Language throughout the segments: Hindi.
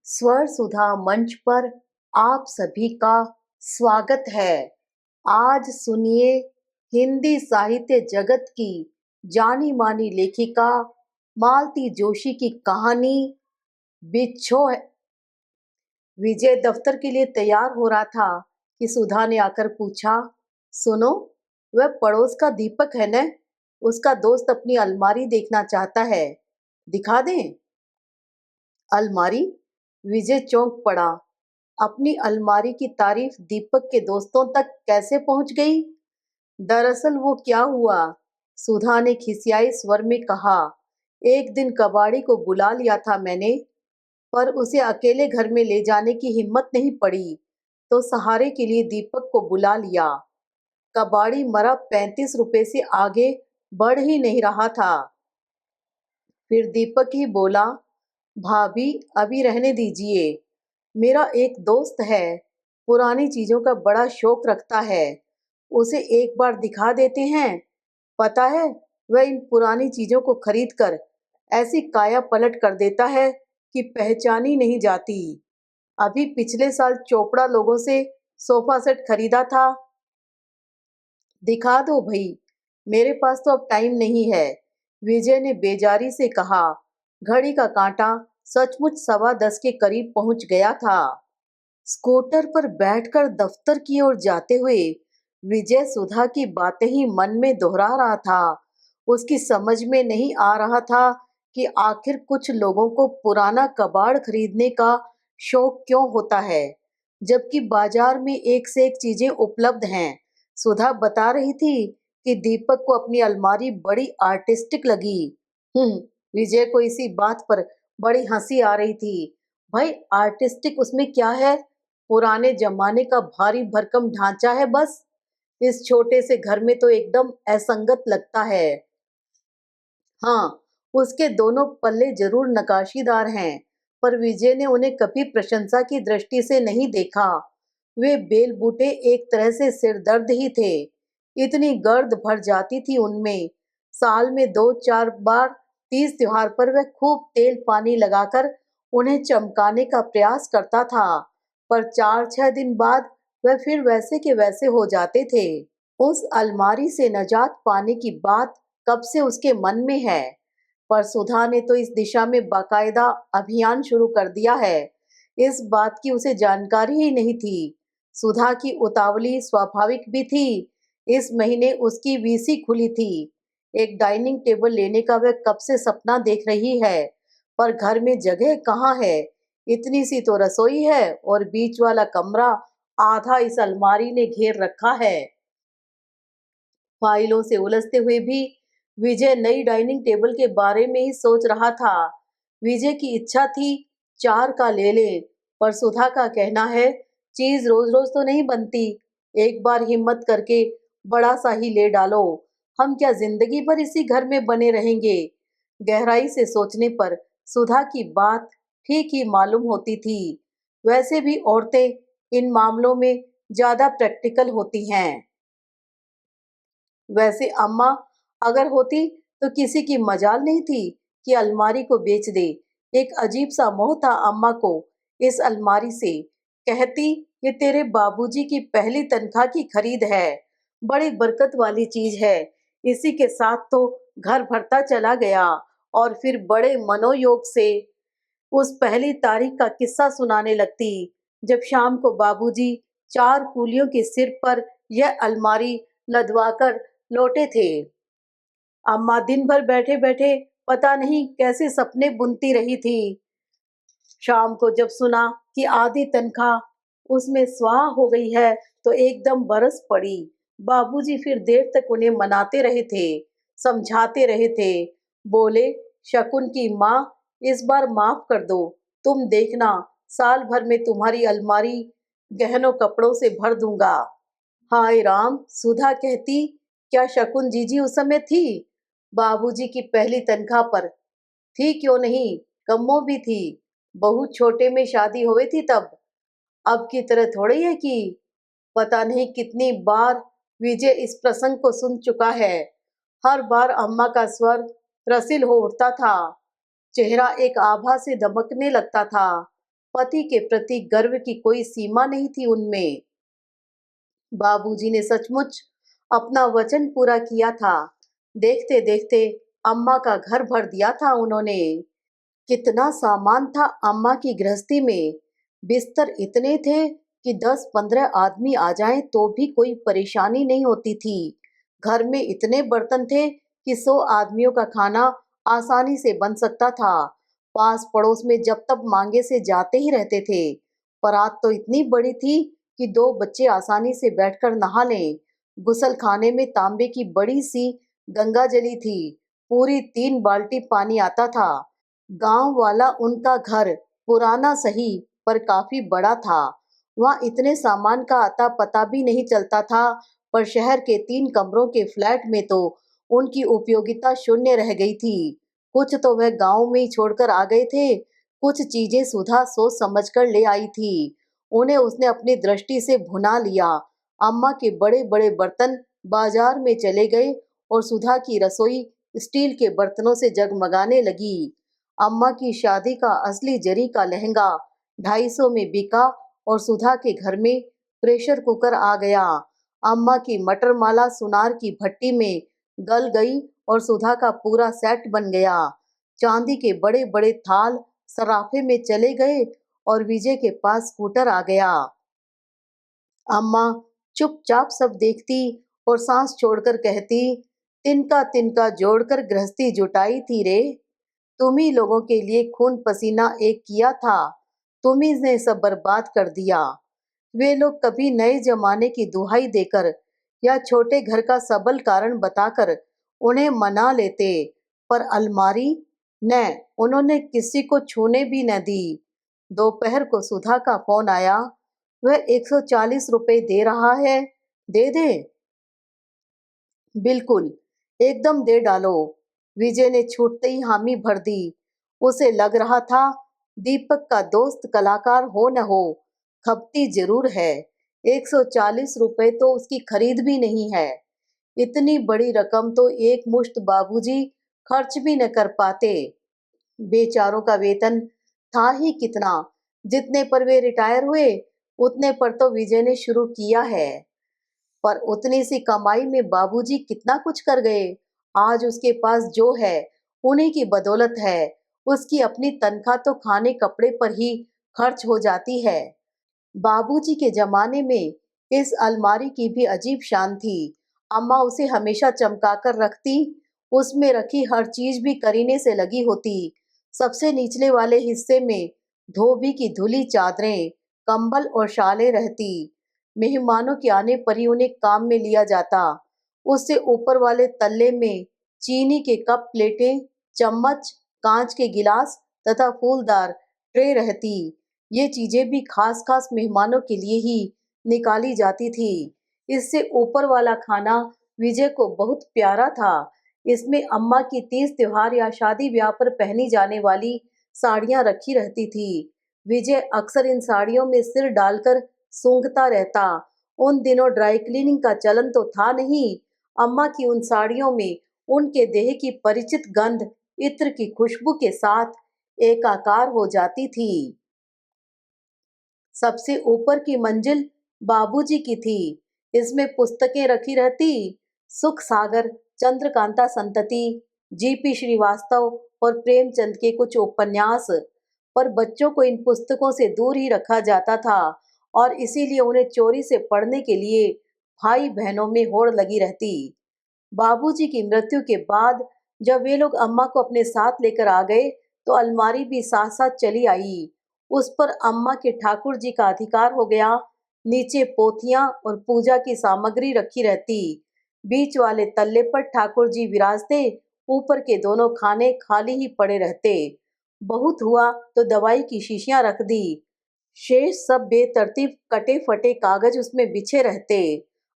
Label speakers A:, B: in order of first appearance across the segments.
A: स्वर सुधा मंच पर आप सभी का स्वागत है। आज सुनिए हिंदी साहित्य जगत की जानी मानी लेखिका मालती जोशी की कहानी बिच्छू है। विजय दफ्तर के लिए तैयार हो रहा था कि सुधा ने आकर पूछा, सुनो, वह पड़ोस का दीपक है न? उसका दोस्त अपनी अलमारी देखना चाहता है, दिखा दें? अलमारी? विजय चौंक पड़ा। अपनी अलमारी की तारीफ दीपक के दोस्तों तक कैसे पहुंच गई? दरअसल वो क्या हुआ, सुधा ने खिसियाई स्वर में कहा, एक दिन कबाड़ी को बुला लिया था मैंने, पर उसे अकेले घर में ले जाने की हिम्मत नहीं पड़ी, तो सहारे के लिए दीपक को बुला लिया। कबाड़ी मरा 35 रुपए से आगे बढ़ ही नहीं रहा था। फिर दीपक ही बोला, भाभी अभी रहने दीजिए, मेरा एक दोस्त है, पुरानी चीजों का बड़ा शौक रखता है, उसे एक बार दिखा देते हैं। पता है, वह इन पुरानी चीजों को खरीद कर ऐसी काया पलट कर देता है कि पहचान ही नहीं जाती। अभी पिछले साल चोपड़ा लोगों से सोफा सेट खरीदा था। दिखा दो भई, मेरे पास तो अब टाइम नहीं है, विजय ने बेजारी से कहा। घड़ी का कांटा सचमुच 10:15 के करीब पहुंच गया था। स्कूटर पर बैठकर दफ्तर की ओर जाते हुए विजय सुधा की बातें ही मन में दोहरा रहा था। उसकी समझ में नहीं आ रहा था कि आखिर कुछ लोगों को पुराना कबाड़ खरीदने का शौक क्यों होता है, जबकि बाजार में एक से एक चीजें उपलब्ध हैं। सुधा बता रही थी कि दीपक को अपनी अलमारी बड़ी आर्टिस्टिक लगी। विजय को इसी बात पर बड़ी हंसी आ रही थी। भाई आर्टिस्टिक उसमें क्या है, पुराने जमाने का भारी भरकम ढांचा है बस। इस छोटे से घर में तो एकदम असंगत लगता है। हाँ, उसके दोनों पल्ले जरूर नकाशीदार हैं, पर विजय ने उन्हें कभी प्रशंसा की दृष्टि से नहीं देखा। वे बेल बूटे एक तरह से सिरदर्द ही थे। इतनी गर्द भर जाती थी उनमें। साल में 2-4 बार तीज त्योहार पर वह खूब तेल पानी लगाकर उन्हें चमकाने का प्रयास करता था, पर 4-6 दिन बाद वह फिर वैसे के वैसे हो जाते थे। उस अलमारी से निजात पाने की बात कब से उसके मन में है, पर सुधा ने तो इस दिशा में बाकायदा अभियान शुरू कर दिया है। इस बात की उसे जानकारी ही नहीं थी। सुधा की उतावली स्वाभाविक भी थी। इस महीने उसकी वीसी खुली थी। एक डाइनिंग टेबल लेने का वह कब से सपना देख रही है, पर घर में जगह कहाँ है। इतनी सी तो रसोई है और बीच वाला कमरा आधा इस अलमारी ने घेर रखा है। फाइलों से उलझते हुए भी विजय नई डाइनिंग टेबल के बारे में ही सोच रहा था। विजय की इच्छा थी 4 का ले ले, पर सुधा का कहना है चीज रोज रोज तो नहीं बनती, एक बार हिम्मत करके बड़ा सा ही ले डालो। हम क्या जिंदगी भर इसी घर में बने रहेंगे। गहराई से सोचने पर सुधा की बात ठीक ही मालूम होती थी। वैसे भी औरतें इन मामलों में ज्यादा प्रैक्टिकल होती हैं। वैसे अम्मा अगर होती तो किसी की मजाल नहीं थी कि अलमारी को बेच दे। एक अजीब सा मोह था अम्मा को इस अलमारी से। कहती ये तेरे बाबूजी की पहली तनख्वाह की खरीद है, बड़ी बरकत वाली चीज है, इसी के साथ तो घर भरता चला गया। और फिर बड़े मनोयोग से उस पहली तारीख का किस्सा सुनाने लगती, जब शाम को बाबूजी 4 कूलियों के सिर पर यह अलमारी लदवाकर लौटे थे। अम्मा दिन भर बैठे बैठे पता नहीं कैसे सपने बुनती रही थी। शाम को जब सुना कि आधी तनख्वाह उसमें स्वाहा हो गई है, तो एकदम बरस पड़ी। बाबूजी फिर देर तक उन्हें मनाते रहे थे, समझाते रहे थे। बोले, शकुन की माँ, इस बार माफ कर दो, तुम देखना साल भर में तुम्हारी अलमारी गहनों कपड़ों से भर दूंगा। हाय राम, सुधा कहती, क्या शकुन जीजी उस समय थी? बाबूजी की पहली तनख्वाह पर थी, क्यों नहीं, कम्मो भी थी। बहुत छोटे में शादी हुई थी तब, अब की तरह थोड़ी है कि। पता नहीं कितनी बार विजय इस प्रसंग को सुन चुका है। हर बार अम्मा का स्वर त्रसिल हो उठता था, चेहरा एक आभा से दमकने लगता था। पति के प्रति गर्व की कोई सीमा नहीं थी उनमें। बाबूजी ने सचमुच अपना वचन पूरा किया था। देखते देखते अम्मा का घर भर दिया था उन्होंने। कितना सामान था अम्मा की गृहस्थी में। बिस्तर इतने थे कि 10-15 आदमी आ जाएं तो भी कोई परेशानी नहीं होती थी। घर में इतने बर्तन थे कि 100 आदमियों का खाना आसानी से बन सकता था। पास पड़ोस में जब तब मांगे से जाते ही रहते थे। परात तो इतनी बड़ी थी कि 2 बच्चे आसानी से बैठकर नहा लें। गुसल खाने में तांबे की बड़ी सी गंगा जली थी। पूरी 3 बाल्टी पानी आता था। गांव वाला उनका घर पुराना सही पर काफी बड़ा था। वहां इतने सामान का अता पता भी नहीं चलता था, पर शहर के 3 कमरों के फ्लैट में तो उनकी उपयोगिता शून्य रह गई थी। कुछ तो वह गांव में ही छोड़कर आ गए थे, कुछ चीजें सुधा सोच समझकर ले आई थी। उन्हें उसने अपनी दृष्टि से भुना लिया। अम्मा के बड़े बड़े बर्तन बाजार में चले गए और सुधा की रसोई स्टील के बर्तनों से जगमगाने लगी। अम्मा की शादी का असली जरी का लहंगा 250 में बिका और सुधा के घर में प्रेशर कुकर आ गया। अम्मा की मटर माला सुनार की भट्टी में गल गई और सुधा का पूरा सेट बन गया। चांदी के बड़े बड़े थाल सराफे में चले गए और विजय के पास स्कूटर आ गया। अम्मा चुपचाप सब देखती और सांस छोड़कर कहती, तिनका तिनका जोड़कर गृहस्थी जुटाई थी रे। तुम्ही लोगों के लिए खून पसीना एक किया था, तुम्ही ने सब बर्बाद कर दिया। वे लोग कभी नए जमाने की दुहाई देकर या छोटे घर का सबल कारण बताकर उन्हें मना लेते, पर अलमारी न, उन्होंने किसी को छूने भी न दी। दोपहर को सुधा का फोन आया। वह 140 रुपए दे रहा है, दे दे। बिल्कुल, एकदम दे डालो। विजय ने छूटते ही हामी भर दी। उसे लग रहा था दीपक का दोस्त कलाकार हो न हो, खपती जरूर है। 140 रुपए तो उसकी खरीद भी नहीं है। इतनी बड़ी रकम तो एक मुश्त बाबूजी खर्च भी न कर पाते। बेचारों का वेतन था ही कितना, जितने पर वे रिटायर हुए उतने पर तो विजय ने शुरू किया है। पर उतनी सी कमाई में बाबूजी कितना कुछ कर गए। आज उसके पास जो है उन्हीं की बदौलत है। उसकी अपनी तनख्वाह तो खाने कपड़े पर ही खर्च हो जाती है। बाबूजी के जमाने में इस अलमारी की भी अजीब शान थी। अम्मा उसे हमेशा चमकाकर रखती। उसमें रखी हर चीज भी करीने से लगी होती। सबसे निचले वाले हिस्से में धोबी की धुली चादरें, कंबल और शालें रहती। मेहमानों के आने पर ही उन्हें काम में लिया जाता। उससे ऊपर वाले तल्ले में चीनी के कप प्लेटें, चम्मच, कांच के गिलास तथा फूलदार ट्रे रहती। ये चीजें भी खास खास मेहमानों के लिए ही निकाली जाती थी। इससे ऊपर वाला खाना विजय को बहुत प्यारा था। इसमें अम्मा की तीज त्योहार या शादी ब्याह पर पहनी जाने वाली साड़ियां रखी रहती थी। विजय अक्सर इन साड़ियों में सिर डालकर सूंघता रहता। उन दिनों ड्राई क्लीनिंग का चलन तो था नहीं। अम्मा की उन साड़ियों में उनके देह की परिचित गंध इत्र की खुशबू के साथ एकाकार हो जाती थी। सबसे ऊपर की मंजिल बाबूजी की थी। इसमें पुस्तकें रखी रहती। सुख सागर, चंद्रकांता संतति, जीपी श्रीवास्तव और प्रेमचंद के कुछ उपन्यास। पर बच्चों को इन पुस्तकों से दूर ही रखा जाता था और इसीलिए उन्हें चोरी से पढ़ने के लिए भाई बहनों में होड़ लगी रहती। बाबूजी की मृत्यु के बाद जब वे लोग अम्मा को अपने साथ लेकर आ गए तो अलमारी भी साथ साथ चली आई। उस पर अम्मा के ठाकुर जी का अधिकार हो गया। नीचे पोथियां और पूजा की सामग्री रखी रहती। बीच वाले तल्ले पर ठाकुर जी विराजते। ऊपर के दोनों खाने खाली ही पड़े रहते। बहुत हुआ तो दवाई की शीशियां रख दी। शेष सब बेतरतीब कटे फटे कागज उसमें बिछे रहते।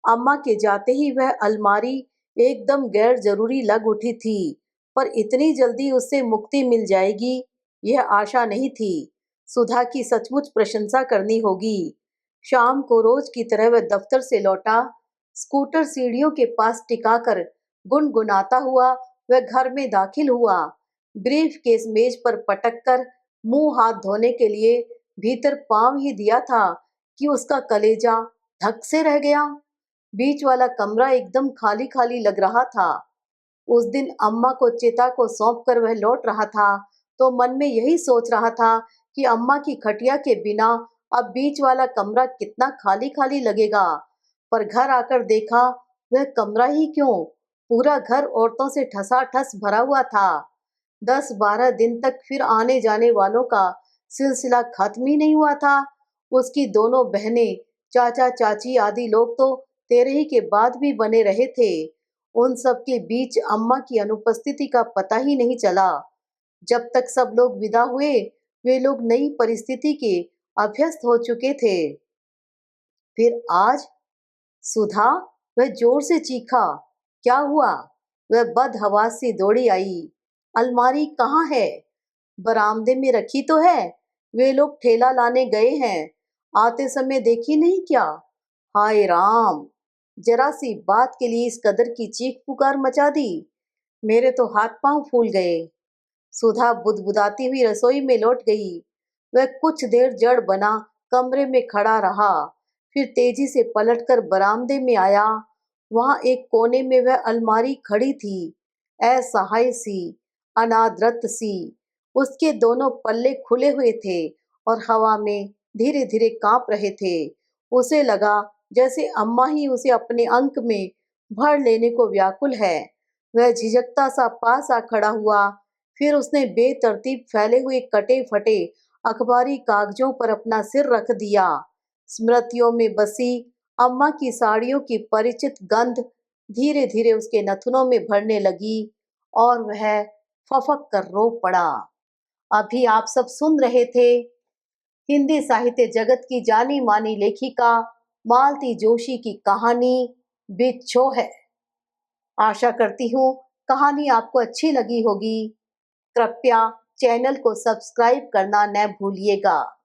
A: अम्मा के जाते ही वह अलमारी एकदम गैर जरूरी लग उठी थी, पर इतनी जल्दी उससे मुक्ति मिल जाएगी यह आशा नहीं थी। सुधा की सचमुच प्रशंसा करनी होगी। शाम को रोज की तरह वह दफ्तर से लौटा। स्कूटर सीढ़ियों के पास टिकाकर गुनगुनाता हुआ वह घर में दाखिल हुआ। ब्रीफ केस मेज पर पटक कर मुंह हाथ धोने के लिए भीतर पाँव ही दिया था कि उसका कलेजा धक से रह गया। बीच वाला कमरा एकदम खाली खाली लग रहा था। उस दिन अम्मा को चिता को सौंप कर वह लौट रहा था, तो मन में यही सोच रहा था कि अम्मा की खटिया के बिना अब बीच वाला कमरा कितना खाली खाली लगेगा। पर घर आकर देखा, वह कमरा ही क्यों, पूरा घर औरतों से ठसाठस भरा हुआ था। 10-12 दिन तक फिर आने जाने वालों का सिलसिला खत्म ही नहीं हुआ था। उसकी दोनों बहनें, चाचा चाची आदि लोग तो तेरही के बाद भी बने रहे थे। उन सब के बीच अम्मा की अनुपस्थिति का पता ही नहीं चला। जब तक सब लोग विदा हुए, वे लोग नई परिस्थिति के अभ्यस्त हो चुके थे। फिर आज सुधा, वह जोर से चीखा। क्या हुआ? वह बदहवास सी दौड़ी आई। अलमारी कहाँ है? बरामदे में रखी तो है। वे लोग ठेला लाने गए हैं। आते समय देखी नहीं क्या? हाय राम! जरा सी बात के लिए इस कदर की चीख पुकार मचा दी। मेरे तो हाथ पांव फूल गए। सुधा बुदबुदाती हुई रसोई में लौट गई। वह कुछ देर जड़ बना कमरे में खड़ा रहा, फिर तेजी से पलटकर बरामदे में आया। वहां एक कोने में वह अलमारी खड़ी थी, असहाय सी, अनादृत सी। उसके दोनों पल्ले खुले हुए थे और हवा में धीरे धीरे कांप रहे थे। उसे लगा जैसे अम्मा ही उसे अपने अंक में भर लेने को व्याकुल है। वह झिझकता सा पास आ खड़ा हुआ। फिर उसने बेतरतीब फैले हुए कटे फटे अखबारी कागजों पर अपना सिर रख दिया। स्मृतियों में बसी अम्मा की साड़ियों की परिचित गंध धीरे धीरे उसके नथुनों में भरने लगी और वह फफक कर रो पड़ा। अभी आप सब सुन रहे थे हिंदी साहित्य जगत की जानी मानी लेखिका मालती जोशी की कहानी बिच्छू है। आशा करती हूँ कहानी आपको अच्छी लगी होगी। कृपया चैनल को सब्सक्राइब करना न भूलिएगा।